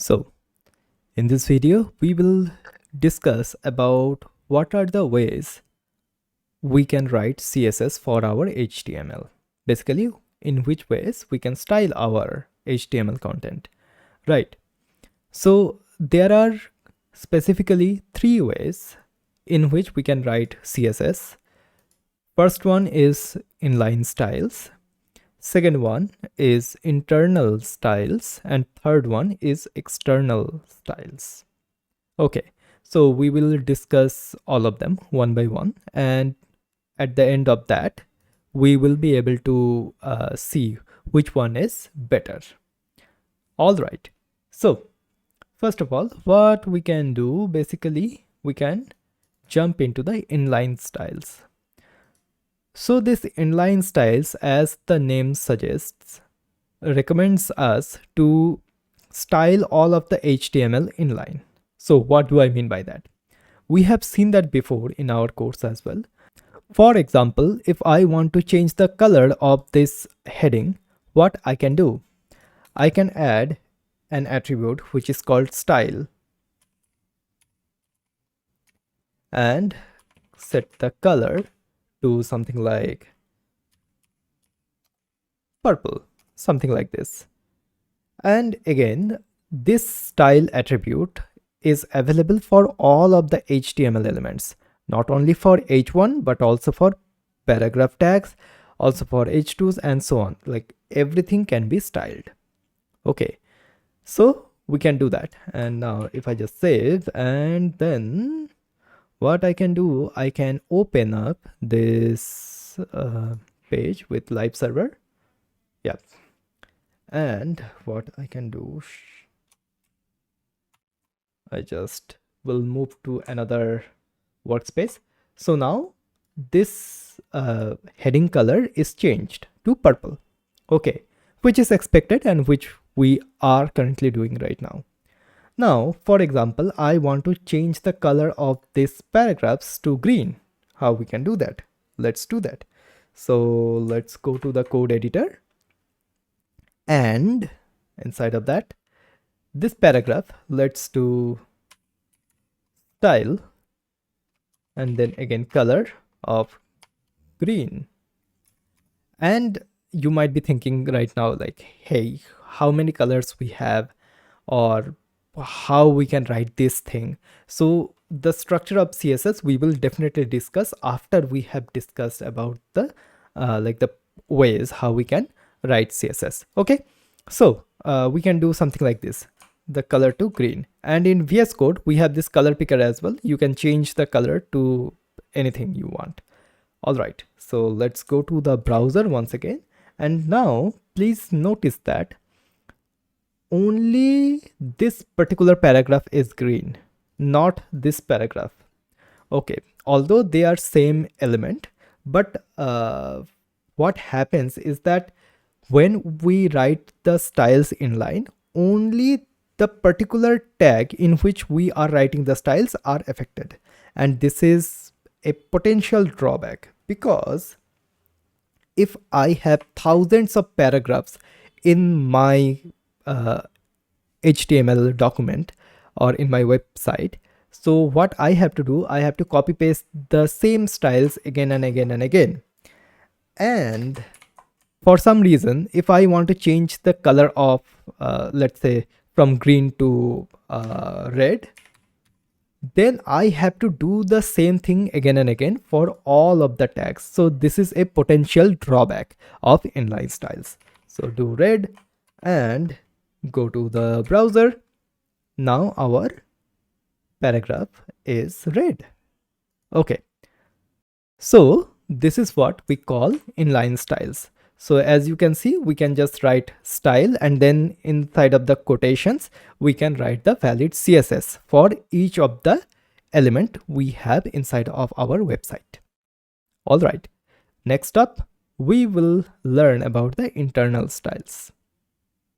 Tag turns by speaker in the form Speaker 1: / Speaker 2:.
Speaker 1: So, in this video, we will discuss about what are the ways we can write CSS for our HTML. Basically, in which ways we can style our HTML content, right? So, there are specifically three ways in which we can write CSS. First one is inline styles. Second one is internal styles, and third one is external styles. Okay, so we will discuss all of them one by one, and at the end of that, we will be able to see which one is better. All right, so first of all, what we can do, basically, we can jump into the inline styles. So this inline styles, as the name suggests, recommends us to style all of the HTML inline. So what do I mean by that? We have seen that before in our course as well. For example, if I want to change the color of this heading, what I can do? I can add an attribute which is called style and set the color to something like purple, something like this. And again, this style attribute is available for all of the HTML elements, not only for H1 but also for paragraph tags, also for H2s and so on. Like everything can be styled. Okay, so we can do that. And now if I just save, and then what I can do, I can open up this page with live server. Yep. And what I can do, I just will move to another workspace. So now this heading color is changed to purple. Okay, which is expected and which we are currently doing right now. Now, for example, I want to change the color of these paragraphs to green. How we can do that? Let's do that. So let's go to the code editor, and inside of that, this paragraph, let's do style and then again color of green. And you might be thinking right now like, hey, how many colors we have, or how we can write this thing. So the structure of CSS we will definitely discuss after we have discussed about the like the ways how we can write CSS. Okay, so we can do something like this, the color to green. And in VS Code we have this color picker as well. You can change the color to anything you want. All right, so let's go to the browser once again, and now please notice that only this particular paragraph is green, not this paragraph. Okay, although they are same element, but what happens is that when we write the styles inline, only the particular tag in which we are writing the styles are affected. And this is a potential drawback, because if I have thousands of paragraphs in my HTML document or in my website, so what I have to do, I have to copy paste the same styles again and again and again. And for some reason, if I want to change the color of let's say from green to red, then I have to do the same thing again and again for all of the tags. So this is a potential drawback of inline styles. So do red and go to the browser. Now our paragraph is red. Okay, so this is what we call inline styles. So as you can see, we can just write style, and then inside of the quotations we can write the valid CSS for each of the element we have inside of our website. All right, next up we will learn about the internal styles.